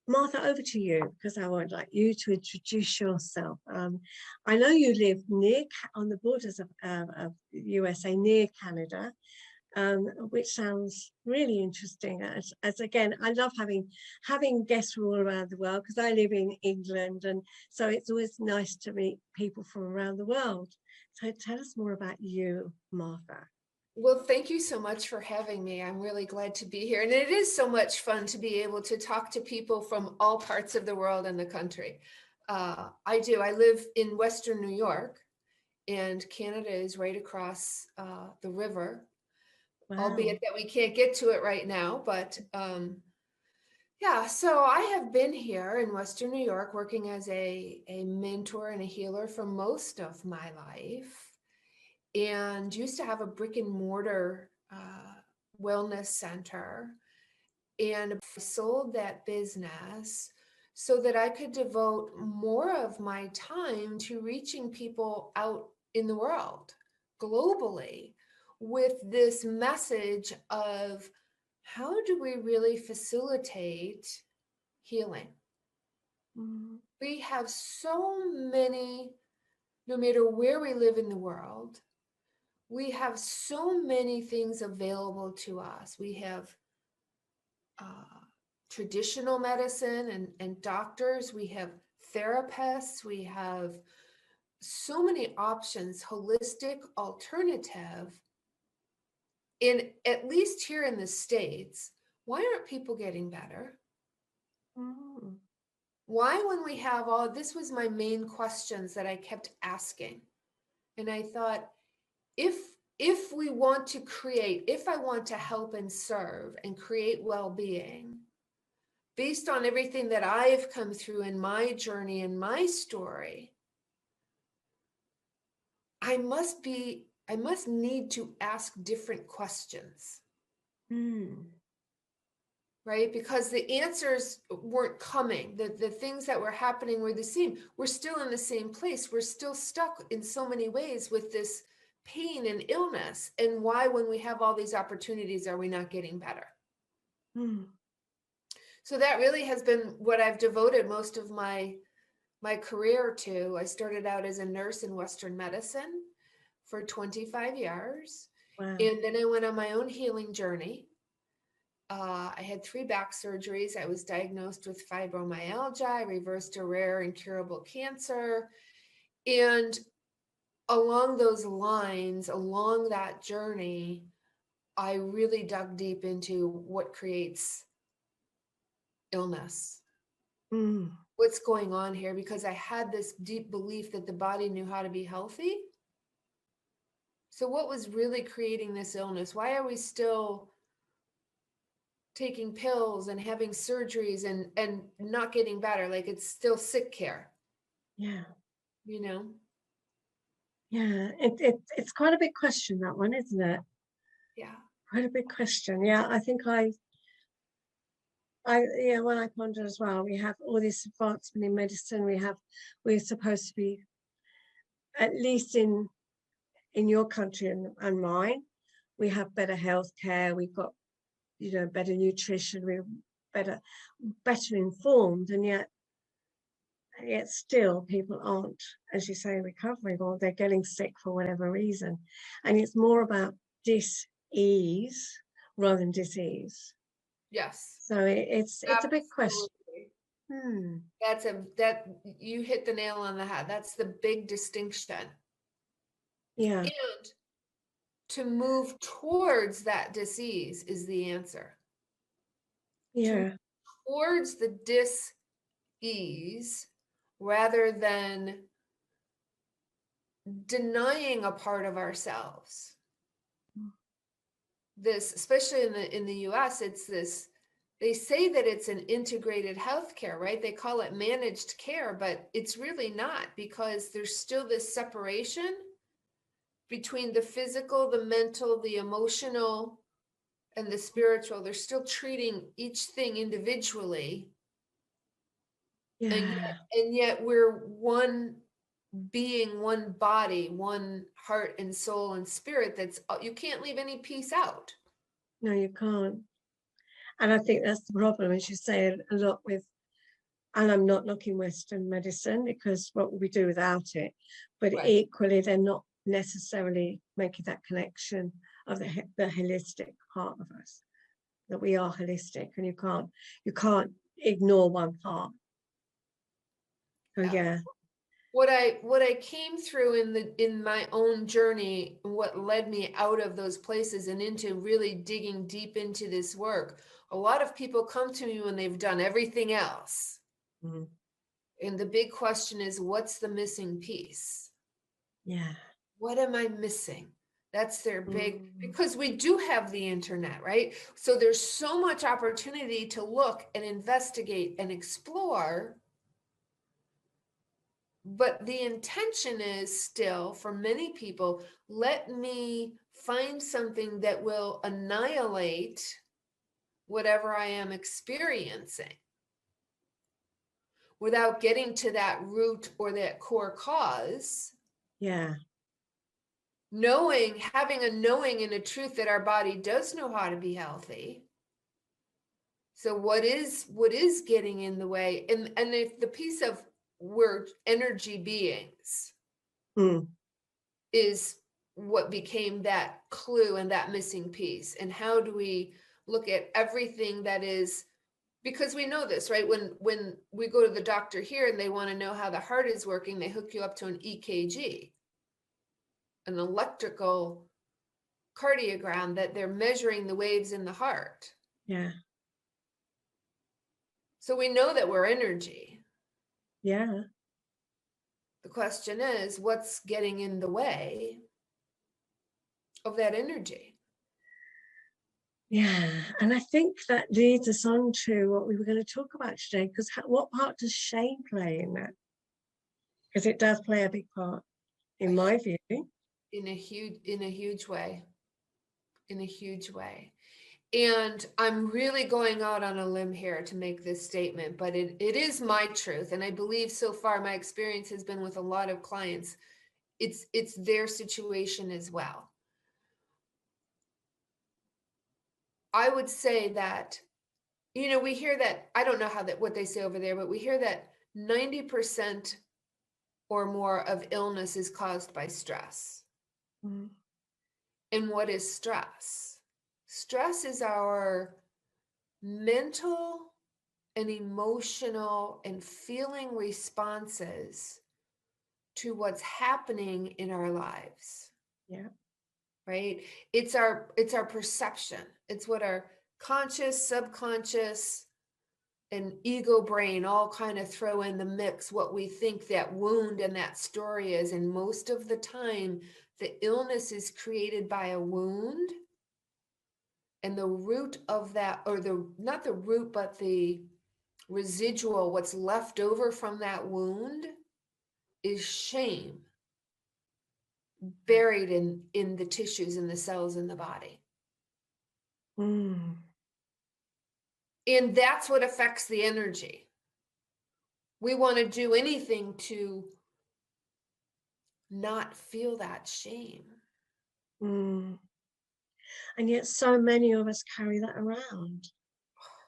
Martha, over to you, because I would like you to introduce yourself. I know you live on the borders of USA, near Canada, which sounds really interesting. As again, I love having guests from all around the world, because I live in England, and so it's always nice to meet people from around the world. So tell us more about you, Martha. Well, thank you so much for having me. I'm really glad to be here. And it is so much fun to be able to talk to people from all parts of the world and the country. I do. I live in Western New York, and Canada is right across the river, Wow. albeit that we can't get to it right now. But yeah, so I have been here in Western New York working as a mentor and a healer for most of my life, and used to have a brick and mortar wellness center, and I sold that business so that I could devote more of my time to reaching people out in the world globally with this message of how do we really facilitate healing. Mm. We have so many, no matter where we live in the world, we have so many things available to us. We have uh, traditional medicine and doctors, we have therapists, we have so many options, holistic, alternative. In at least here in the States, why aren't people getting better? Mm. Why, when we have all this, was my main questions that I kept asking. And I thought, if if we want to create, if I want to help and serve and create well-being based on everything that I've come through in my journey and my story, I must need to ask different questions, Mm. right? Because the answers weren't coming. The things that were happening were the same. We're still in the same place. We're still stuck in so many ways with this pain and illness. And why, when we have all these opportunities, are we not getting better? Mm. So that really has been what I've devoted most of my career to. I started out as a nurse in Western medicine for 25 years. Wow. And then I went on my own healing journey. I had 3 back surgeries. I was diagnosed with fibromyalgia. I reversed a rare incurable cancer. And along those lines, along that journey, I really dug deep into what creates illness. Mm. What's going on here? Because I had this deep belief that the body knew how to be healthy. So, what was really creating this illness? Why are we still taking pills and having surgeries and not getting better? Like, it's still sick care, Yeah. you know? Yeah. It's quite a big question, that one, isn't it? Yeah. Quite a big question. Yeah. I think yeah, when I ponder as well, we have all this advancement in medicine. We're supposed to be, at least in your country and mine, we have better health care. We've got, better nutrition. We're better, better informed. And yet still people aren't, as you say, recovering, or they're getting sick for whatever reason. And it's more about dis-ease rather than disease. Yes. So it's a big question. Absolutely. Hmm. That you hit the nail on the head. That's the big distinction. Yeah. And to move towards that disease is the answer. To move Yeah. towards the dis-ease rather than denying a part of ourselves. This, especially in the US, it's this, they say that it's an integrated healthcare, right? They call it managed care, but it's really not, because there's still this separation between the physical, the mental, the emotional, and the spiritual. They're still treating each thing individually, and Yeah. yet we're one being, one body, one heart and soul and spirit. That's, you can't leave any piece out. No, you can't. And I think that's the problem, as you say, a lot with And I'm not knocking Western medicine, because what would we do without it? But Right. equally, they're not necessarily making that connection of the holistic part of us, that we are holistic, and you can't ignore one part. So Yeah. yeah, What I came through in my own journey, what led me out of those places and into really digging deep into this work, a lot of people come to me when they've done everything else. mm, And the big question is, what's the missing piece? yeah, What am I missing? That's their big, mm, because we do have the internet, right? So there's so much opportunity to look and investigate and explore. But the intention is still, for many people, let me find something that will annihilate whatever I am experiencing without getting to that root or that core cause. yeah, Knowing, having a knowing and a truth that our body does know how to be healthy. So what is getting in the way? And if the piece of we're energy beings mm, is what became that clue and that missing piece. And how do we look at everything that is, because we know this, right? When we go to the doctor here and they want to know how the heart is working, they hook you up to an EKG, an electrical cardiogram, that they're measuring the waves in the heart. yeah, So we know that we're energy. yeah, The question is, what's getting in the way of that energy? yeah. And I think that leads us on to what we were going to talk about today, because what part does shame play in that? Because it does play a big part, in my view. In a huge way. In a huge way. And I'm really going out on a limb here to make this statement, but it is my truth. And I believe so far my experience has been with a lot of clients. It's their situation as well. I would say that, we hear that, I don't know what they say over there, but we hear that 90% or more of illness is caused by stress. Mm, And what is stress? Stress is our mental and emotional and feeling responses to what's happening in our lives, yeah, right? It's our perception. It's what our conscious, subconscious, and ego brain all kind of throw in the mix, what we think that wound and that story is. And most of the time the illness is created by a wound, and the root of that, or the not the root but the residual, what's left over from that wound, is shame buried in the tissues and the cells in the body. mm, And that's what affects the energy. We want to do anything to not feel that shame. mm. And yet so many of us carry that around,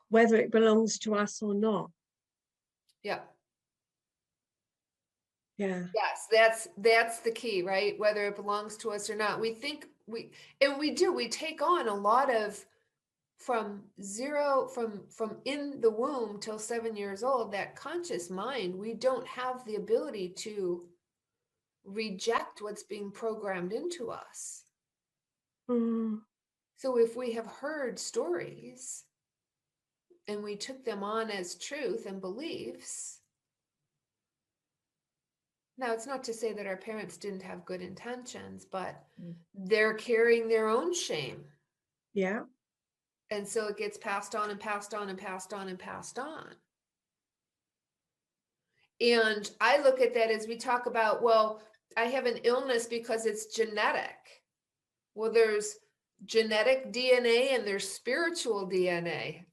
whether it belongs to us or not. Yeah. Yeah, Yes, that's the key, right? Whether it belongs to us or not. We think we take on a lot of, from zero, from in the womb till 7 years old, that conscious mind, we don't have the ability to reject what's being programmed into us. mm, So if we have heard stories and we took them on as truth and beliefs, now it's not to say that our parents didn't have good intentions, but they're carrying their own shame. yeah, And so it gets passed on and passed on and passed on and passed on. And I look at that as we talk about, well, I have an illness because it's genetic. Well, there's genetic DNA and there's spiritual DNA.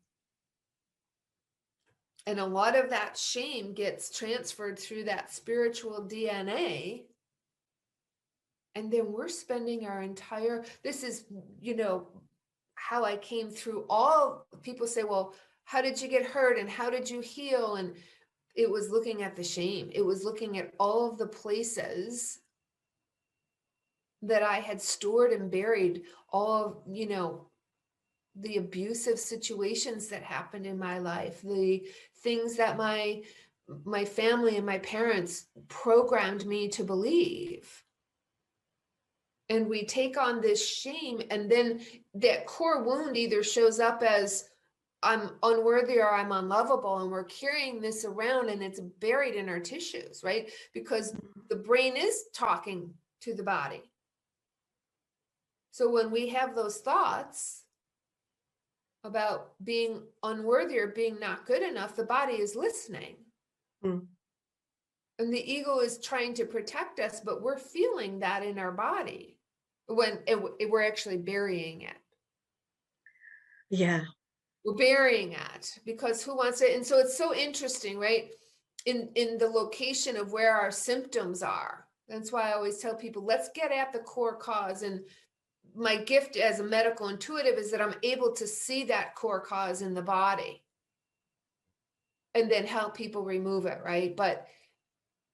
And a lot of that shame gets transferred through that spiritual DNA. And then we're spending our entire, this is, how I came through all, people say, well, how did you get hurt and how did you heal? And it was looking at the shame. It was looking at all of the places that I had stored and buried, all of, the abusive situations that happened in my life, the things that my family and my parents programmed me to believe. And we take on this shame, and then that core wound either shows up as I'm unworthy or I'm unlovable, and we're carrying this around, and it's buried in our tissues, right? Because the brain is talking to the body. So when we have those thoughts about being unworthy or being not good enough, the body is listening. Mm. And the ego is trying to protect us, but we're feeling that in our body when we're actually burying it. Yeah. We're burying it because who wants it? And so it's so interesting, right? In the location of where our symptoms are. That's why I always tell people, let's get at the core cause. And my gift as a medical intuitive is that I'm able to see that core cause in the body and then help people remove it, right? But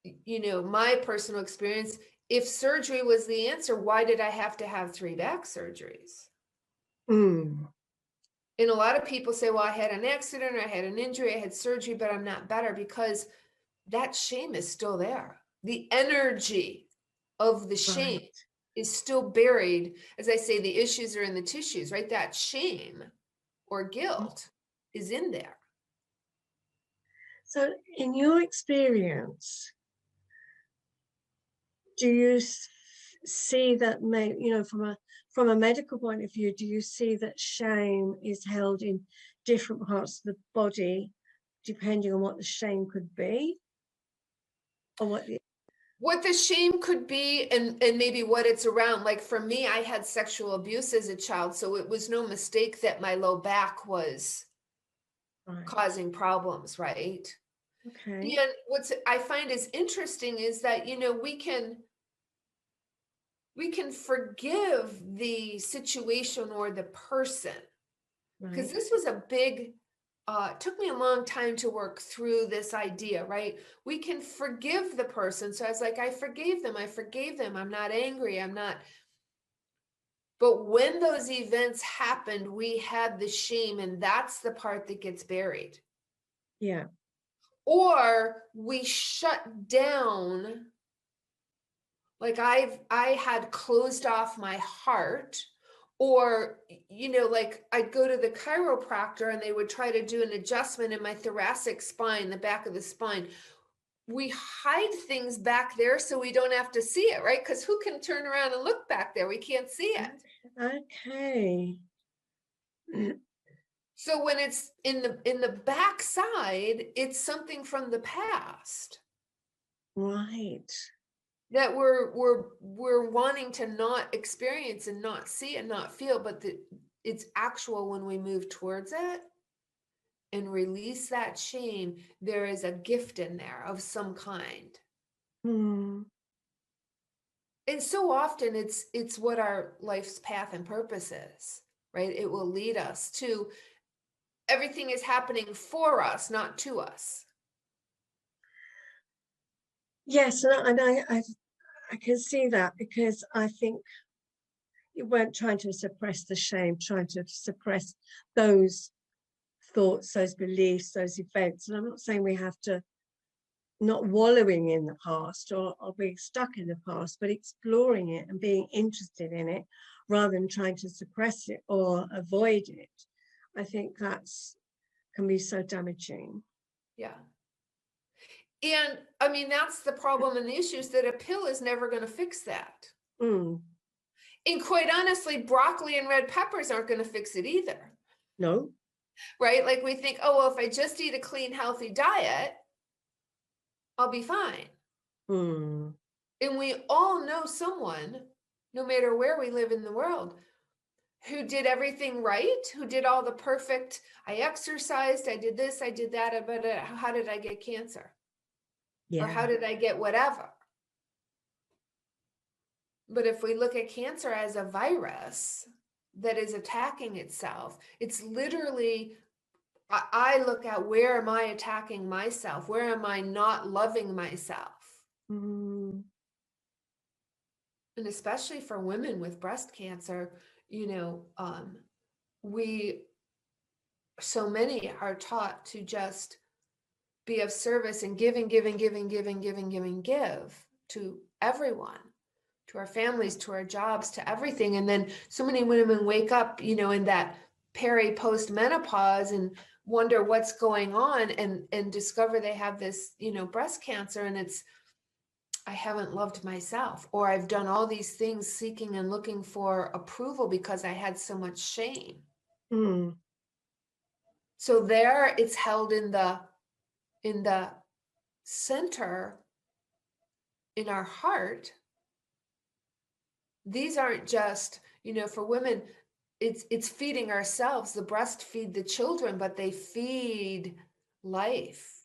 my personal experience, if surgery was the answer, why did I have to have 3 back surgeries? Mm. And a lot of people say, well, I had an accident, or I had an injury, I had surgery, but I'm not better, because that shame is still there. The energy of the shame Right. is still buried. As I say, the issues are in the tissues, right? That shame or guilt is in there. So in your experience, do you see that, from a medical point of view, do you see that shame is held in different parts of the body depending on what the shame could be, or What the shame could be, and maybe what it's around. Like for me, I had sexual abuse as a child, so it was no mistake that my low back was right. causing problems, right? Okay. And what I find is interesting is that we can forgive the situation or the person, because Right. this was a big it took me a long time to work through this idea, right? We can forgive the person. So I was like, I forgave them, I'm not angry, I'm not. But when those events happened, we had the shame, and that's the part that gets buried. Yeah. Or we shut down. Like I had closed off my heart, or like I'd go to the chiropractor and they would try to do an adjustment in my thoracic spine, the back of the spine. We hide things back there so we don't have to see it, right? Because who can turn around and look back there? We can't see it. Okay. So when it's in the back side, it's something from the past Right. that we're wanting to not experience and not see and not feel, but it's actual. When we move towards it and release that shame, there is a gift in there of some kind. Hmm. And so often it's what our life's path and purpose is, right? It will lead us to, everything is happening for us, not to us. Yes, and I can see that, because I think you weren't trying to suppress the shame, trying to suppress those thoughts, those beliefs, those events. And I'm not saying we have to not wallowing in the past, or being stuck in the past, but exploring it and being interested in it rather than trying to suppress it or avoid it. I think that's can be so damaging. Yeah. And I mean, that's the problem and the issue, is that a pill is never going to fix that. Mm. And quite honestly, broccoli and red peppers aren't going to fix it either. No. Right? Like we think, oh, well, if I just eat a clean, healthy diet, I'll be fine. Mm. And we all know someone, no matter where we live in the world, who did everything right, who did all the perfect, I exercised, I did this, I did that, but how did I get cancer? Or how Yeah. did I get whatever? But if we look at cancer as a virus that is attacking itself, it's literally I look at, where am I attacking myself? Where am I not loving myself? Mm, And especially for women with breast cancer, we, so many are taught to just be of service and give to everyone, to our families, to our jobs, to everything. And then so many women wake up, in that post menopause and wonder what's going on, and discover they have this, breast cancer. And it's, I haven't loved myself, or I've done all these things seeking and looking for approval because I had so much shame. mm, So there it's held in the center in our heart. These aren't just, for women, it's feeding ourselves. The breast feed the children, but they feed life,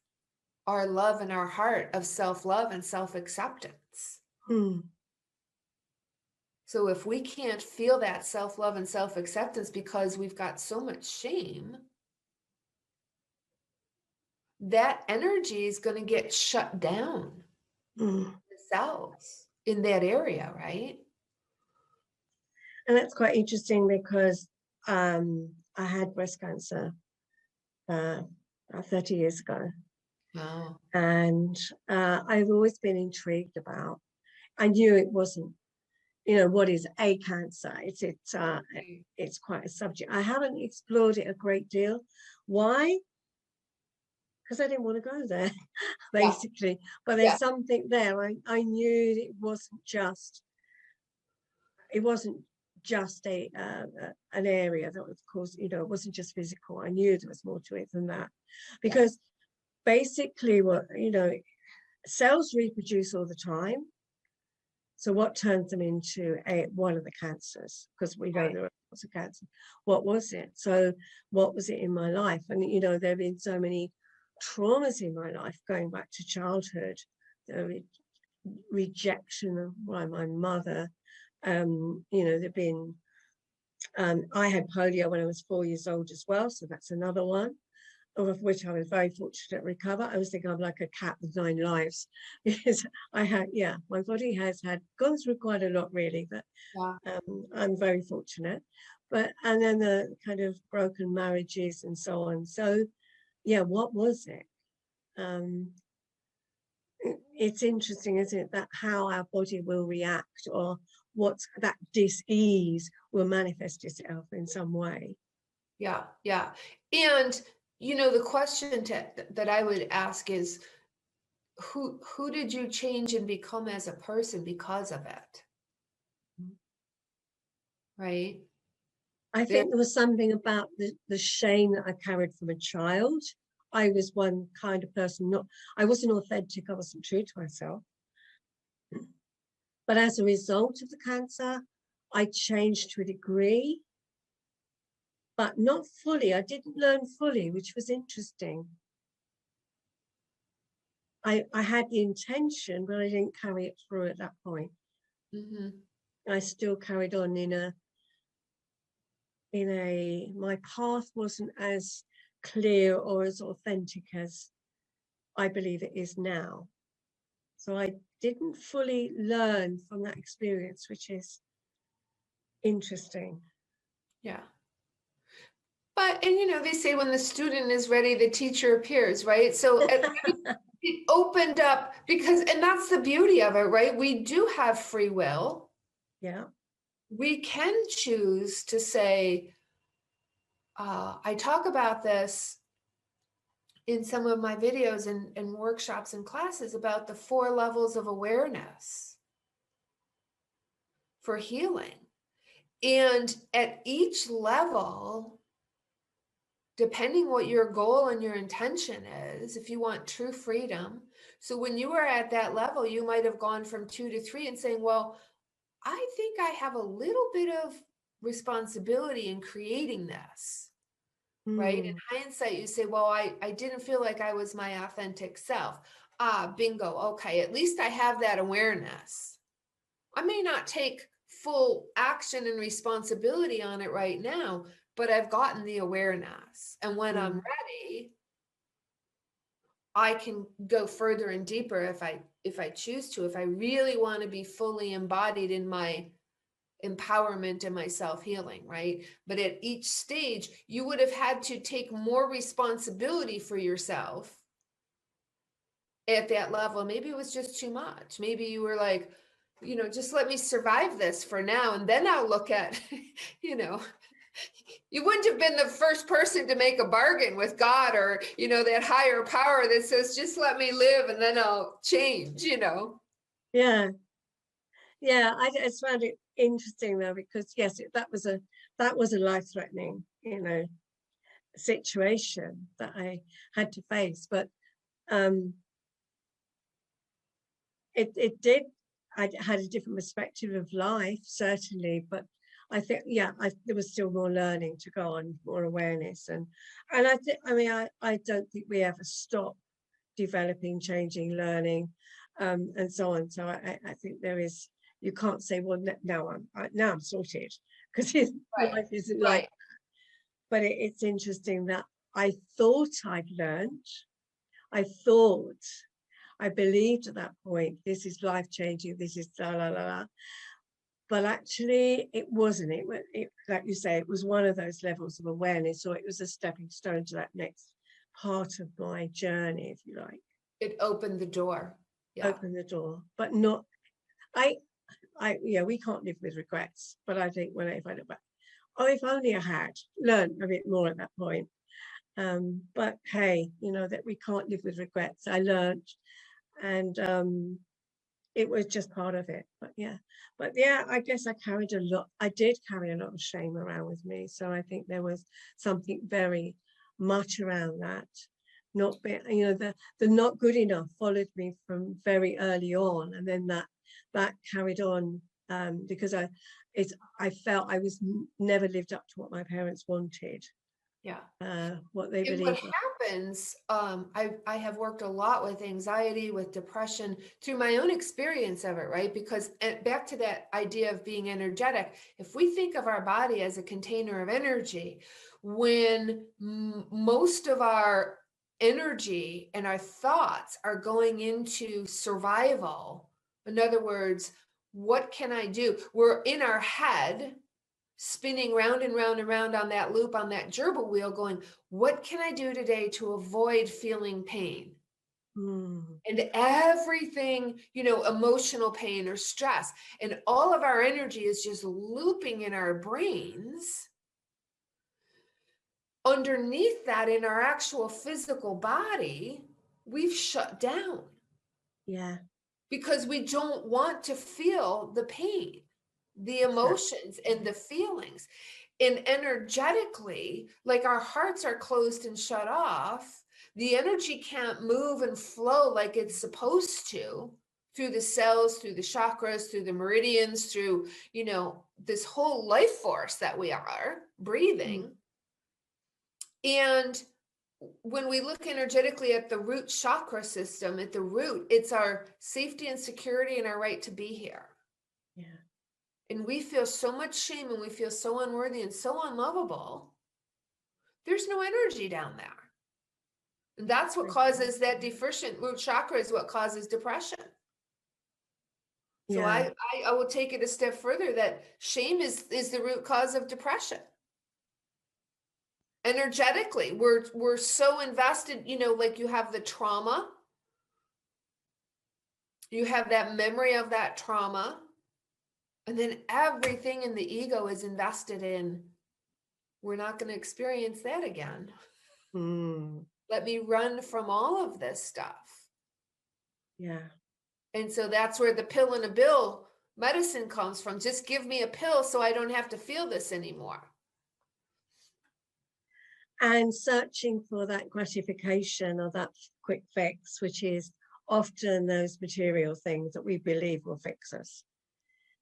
our love and our heart of self-love and self-acceptance. mm. So if we can't feel that self-love and self-acceptance because we've got so much shame, that energy is going to get shut down Mm. the cells in that area, right? And that's quite interesting because I had breast cancer about 30 years ago. Wow. And I've always been intrigued about, I knew it wasn't, what is a cancer? It's quite a subject. I haven't explored it a great deal. Why? Because I didn't want to go there, basically. But there's something there. I knew it wasn't just an area that, of course, it wasn't just physical. I knew there was more to it than that, because basically, cells reproduce all the time. So what turns them into one of the cancers? Because we know there are lots of cancers. What was it? So what was it in my life? And, there have been so many traumas in my life going back to childhood, the rejection of my mother. There've been, I had polio when I was 4 years old as well. So that's another one, of which I was very fortunate to recover. I was thinking I'm like a cat with 9 lives, because my body has gone through quite a lot, really, but I'm very fortunate. And then the kind of broken marriages and so on. So, what was it? It's interesting, isn't it, that how our body will react, or what's that dis-ease will manifest itself in some way. Yeah. And the question that I would ask is, who did you change and become as a person because of it? Right? I think there was something about the shame that I carried from a child. I was one kind of person, I wasn't authentic, I wasn't true to myself. But as a result of the cancer, I changed to a degree, but not fully. I didn't learn fully, which was interesting. I had the intention, but I didn't carry it through at that point. Mm-hmm. I still carried on my path wasn't as clear or as authentic as I believe it is now. So I didn't fully learn from that experience, which is interesting. Yeah. But, they say when the student is ready, the teacher appears, right? So it opened up, and that's the beauty of it, right? We do have free will. Yeah. We can choose to say, I talk about this in some of my videos and workshops and classes about the 4 levels of awareness for healing. And at each level, depending what your goal and your intention is, if you want true freedom. So when you were at that level, you might have gone from 2 to 3 and saying, well, I think I have a little bit of responsibility in creating this. Right? In hindsight, you say, well, I didn't feel like I was my authentic self. Bingo. Okay. At least I have that awareness. I may not take full action and responsibility on it right now, but I've gotten the awareness. And when I'm ready, I can go further and deeper if I choose to, if I really want to be fully embodied in my empowerment and my self-healing, right? But at each stage, you would have had to take more responsibility for yourself at that level. Maybe it was just too much. Maybe you were like, just let me survive this for now, and then I'll look at, you wouldn't have been the first person to make a bargain with God or, that higher power that says, just let me live and then I'll change. Yeah. I just found it interesting though, because yes, that was a life-threatening, situation that I had to face. But it did. I had a different perspective of life, certainly, but I think, there was still more learning to go on, more awareness, and I don't think we ever stop developing, changing, learning, and so on. So I think there is. You can't say, well, now I'm sorted, because Right. life isn't Right. like. But it's interesting that I thought I'd learned. I believed at that point, this is life changing. This is la la la la. But actually, it wasn't. It, like you say, it was one of those levels of awareness, or it was a stepping stone to that next part of my journey, if you like. It opened the door. Yeah. Open the door, but not. I, we can't live with regrets. But I think if I look back, if only I had learned a bit more at that point. But hey, that we can't live with regrets. I learned, and it was just part of it. But I guess I did carry a lot of shame around with me. So I think there was something very much around that. Not be, the not good enough followed me from very early on, and then that carried on, because I felt I was never lived up to what my parents wanted. Yeah. What they And what believed. happens, I have worked a lot with anxiety, with depression, through my own experience of it, right? Because back to that idea of being energetic, if we think of our body as a container of energy, when most of our energy and our thoughts are going into survival, in other words, what can I do? We're in our head, spinning round and round and round on that loop, on that gerbil wheel, going, what can I do today to avoid feeling pain? And everything, emotional pain or stress, and all of our energy is just looping in our brains. Underneath that, in our actual physical body, we've shut down. Yeah. Because we don't want to feel the pain, the emotions, and the feelings. And energetically, like our hearts are closed and shut off, the energy can't move and flow like it's supposed to through the cells, through the chakras, through the meridians, through, this whole life force that we are breathing. And when we look energetically at the root chakra system, at the root, it's our safety and security and our right to be here. Yeah. And we feel so much shame, and we feel so unworthy and so unlovable. There's no energy down there. And that's what causes that deficient root chakra, is what causes depression. So I will take it a step further, that shame is the root cause of depression. Energetically, we're so invested, like you have the trauma, you have that memory of that trauma, and then everything in the ego is invested in, we're not going to experience that again. Let me run from all of this stuff. Yeah. And so that's where the pill and a bill medicine comes from. Just give me a pill so I don't have to feel this anymore. And searching for that gratification or that quick fix, which is often those material things that we believe will fix us.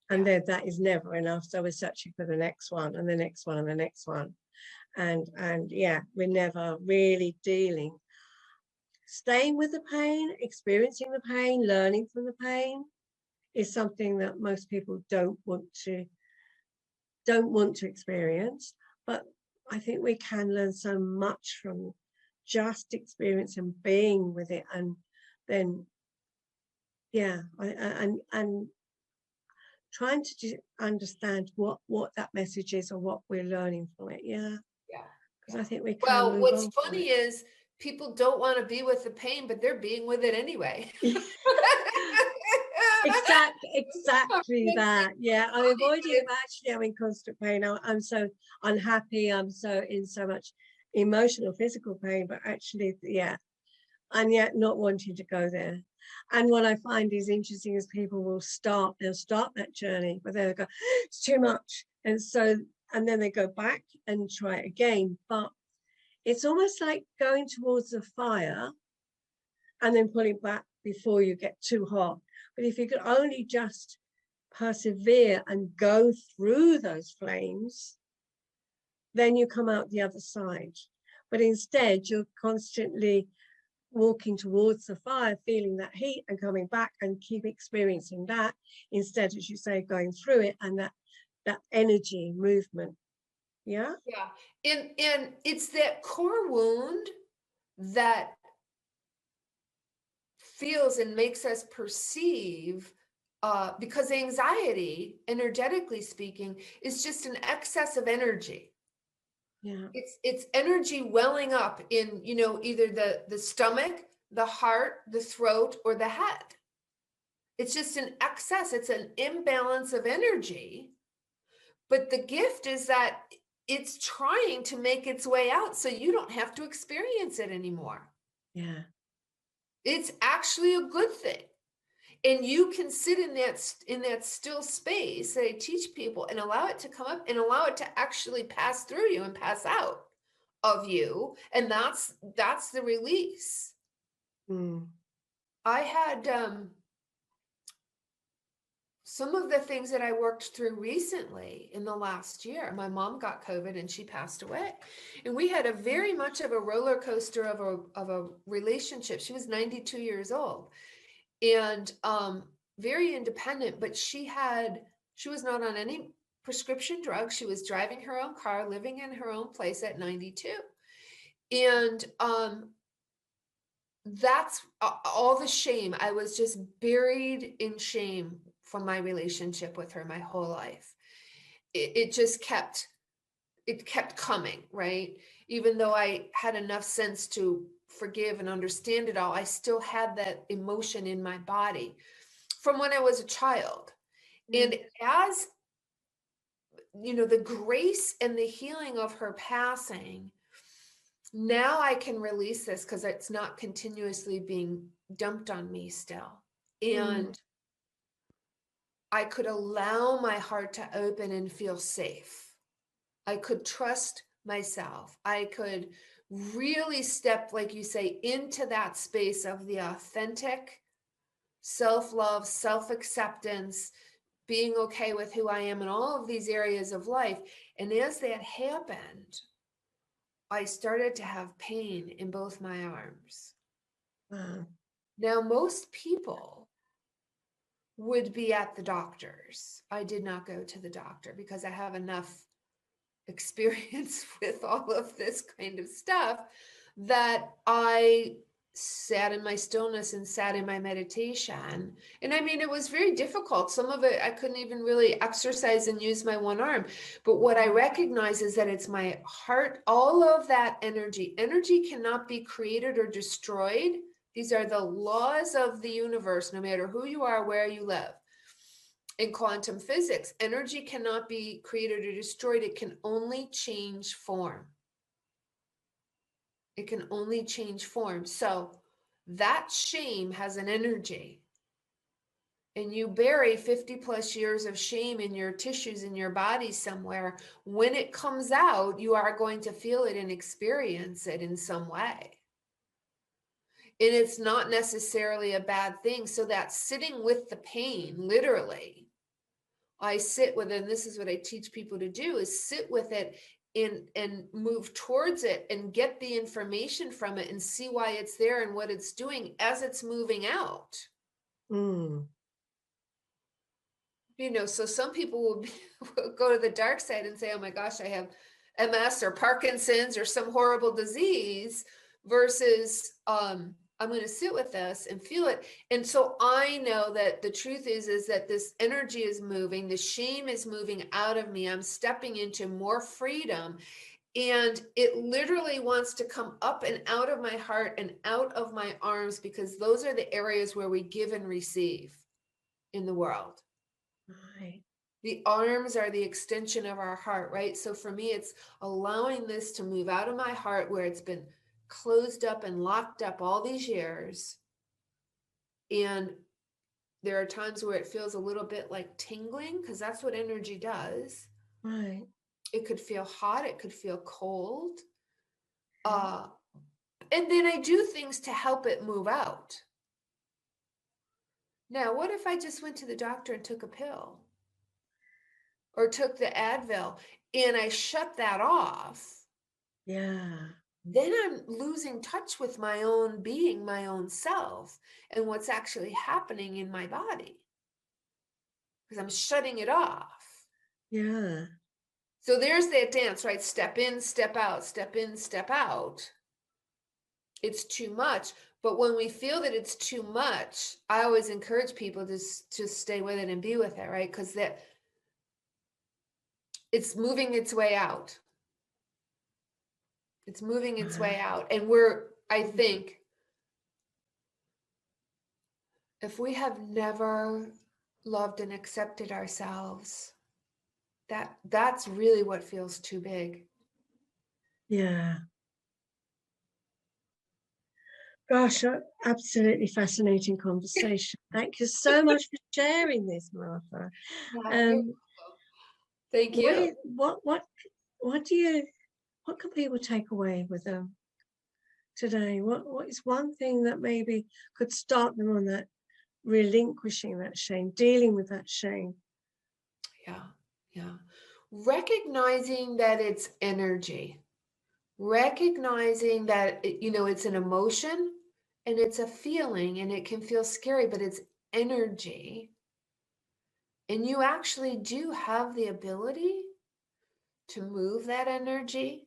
And then that is never enough. So we're searching for the next one and the next one and the next one. And we're never really dealing. Staying with the pain, experiencing the pain, learning from the pain is something that most people don't want to experience. But I think we can learn so much from just experience and being with it, and then and trying to understand what that message is or what we're learning from it. Yeah, Yeah. because I think we can Well, move what's on from funny is people don't want to be with the pain, but they're being with it anyway. it. Exactly It's that. Yeah, I'm funny, avoiding but it, but actually I'm in constant pain. I'm so unhappy. I'm so in so much emotional, physical pain, but actually, yeah, and yet not wanting to go there. And what I find is interesting is people they'll start that journey, but they'll go, it's too much. And then they go back and try it again. But it's almost like going towards the fire and then pulling back before you get too hot. But if you could only just persevere and go through those flames, then you come out the other side. But instead, you're constantly walking towards the fire, feeling that heat and coming back and keep experiencing that instead, as you say, going through it and that energy movement. Yeah. yeah. And it's that core wound that feels and makes us perceive because anxiety, energetically speaking, is just an excess of energy. Yeah. It's energy welling up in, either the stomach, the heart, the throat, or the head. It's just an excess, it's an imbalance of energy. But the gift is that it's trying to make its way out so you don't have to experience it anymore. Yeah. It's actually a good thing. And you can sit in that still space that I teach people and allow it to come up and allow it to actually pass through you and pass out of you. And that's the release. Mm. I had some of the things that I worked through recently in the last year. My mom got COVID and she passed away. And we had a very much of a roller coaster of a relationship. She was 92 years old and very independent, but she was not on any prescription drugs. She was driving her own car, living in her own place at 92. And that's all the shame. I was just buried in shame from my relationship with her my whole life. It just kept coming, right? Even though I had enough sense to forgive and understand it all, I still had that emotion in my body from when I was a child. Yeah. And as the grace and the healing of her passing, now I can release this because it's not continuously being dumped on me still. Mm. And I could allow my heart to open and feel safe. I could trust myself. I could really step, like you say, into that space of the authentic self-love, self-acceptance, being okay with who I am in all of these areas of life. And as that happened, I started to have pain in both my arms. Wow. Now, most people would be at the doctor's. I did not go to the doctor because I have enough experience with all of this kind of stuff that I sat in my stillness and sat in my meditation. And I mean, it was very difficult. Some of it, I couldn't even really exercise and use my one arm. But what I recognize is that it's my heart, all of that energy. Energy cannot be created or destroyed. These are the laws of the universe, no matter who you are, where you live. In quantum physics, energy cannot be created or destroyed. It can only change form. It can only change form. So that shame has an energy. And you bury 50 plus years of shame in your tissues in your body somewhere. When it comes out, you are going to feel it and experience it in some way. And it's not necessarily a bad thing. So that sitting with the pain, literally, I sit with it, and this is what I teach people to do, is sit with it and move towards it and get the information from it and see why it's there and what it's doing as it's moving out. Mm. So some people will go to the dark side and say, oh my gosh, I have MS or Parkinson's or some horrible disease versus I'm going to sit with this and feel it. And so I know that the truth is that this energy is moving, the shame is moving out of me. I'm stepping into more freedom. And it literally wants to come up and out of my heart and out of my arms, because those are the areas where we give and receive in the world. Right. The arms are the extension of our heart, right? So for me, it's allowing this to move out of my heart where it's been closed up and locked up all these years. And there are times where it feels a little bit like tingling, because that's what energy does. Right. It could feel hot, it could feel cold. Okay. And then I do things to help it move out. Now, what if I just went to the doctor and took a pill or took the Advil and I shut that off? Yeah. Then I'm losing touch with my own being, my own self, and what's actually happening in my body, because I'm shutting it off. Yeah. So there's that dance, right? Step in, step out, step in, step out. It's too much. But when we feel that it's too much, I always encourage people to just stay with it and be with it, right? Because that it's moving its way out. It's moving its way out. And I think, if we have never loved and accepted ourselves, that's really what feels too big. Yeah. Gosh, absolutely fascinating conversation. Thank you so much for sharing this, Martha. Thank you. What can people take away with them today? What is one thing that maybe could start them on that relinquishing that shame, dealing with that shame? Yeah. Recognizing that it's energy, recognizing that it's an emotion and it's a feeling and it can feel scary, but it's energy. And you actually do have the ability to move that energy,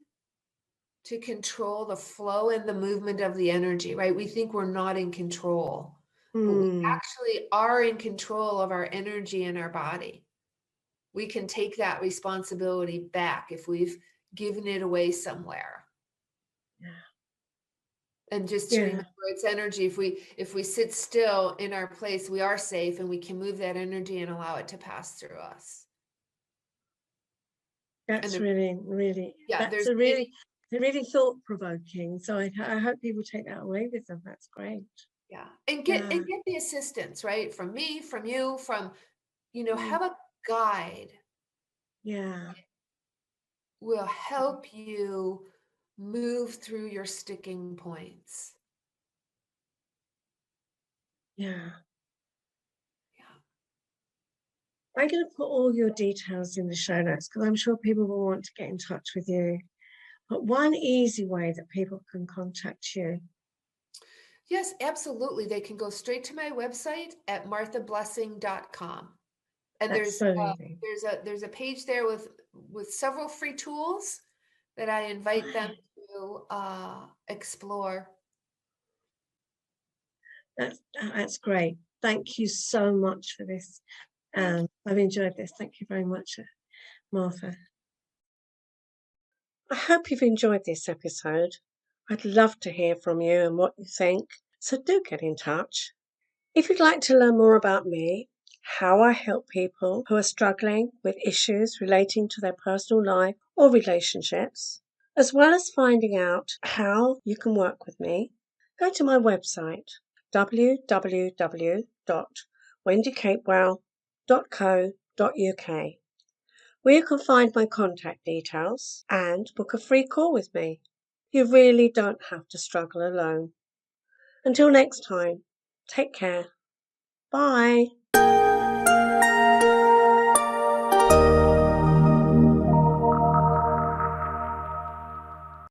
to control the flow and the movement of the energy, right? We think we're not in control, but we actually are in control of our energy and our body. We can take that responsibility back if we've given it away somewhere. Yeah. And just to remember, it's energy. If we sit still in our place, we are safe, and we can move that energy and allow it to pass through us. That's really there's really thought-provoking. So I hope people take that away with them. That's great. And get the assistance, right? From me, from you, from have a guide. Will help you move through your sticking points. I'm going to put all your details in the show notes, because I'm sure people will want to get in touch with you. But one easy way that people can contact you. Yes, absolutely. They can go straight to my website at marthablessing.com. And there's a page there with several free tools that I invite them to explore. That's great. Thank you so much for this. I've enjoyed this. Thank you very much, Martha. I hope you've enjoyed this episode. I'd love to hear from you and what you think, so do get in touch. If you'd like to learn more about me, how I help people who are struggling with issues relating to their personal life or relationships, as well as finding out how you can work with me, go to my website, www.wendycapewell.co.uk, where you can find my contact details and book a free call with me. You really don't have to struggle alone. Until next time, take care. Bye.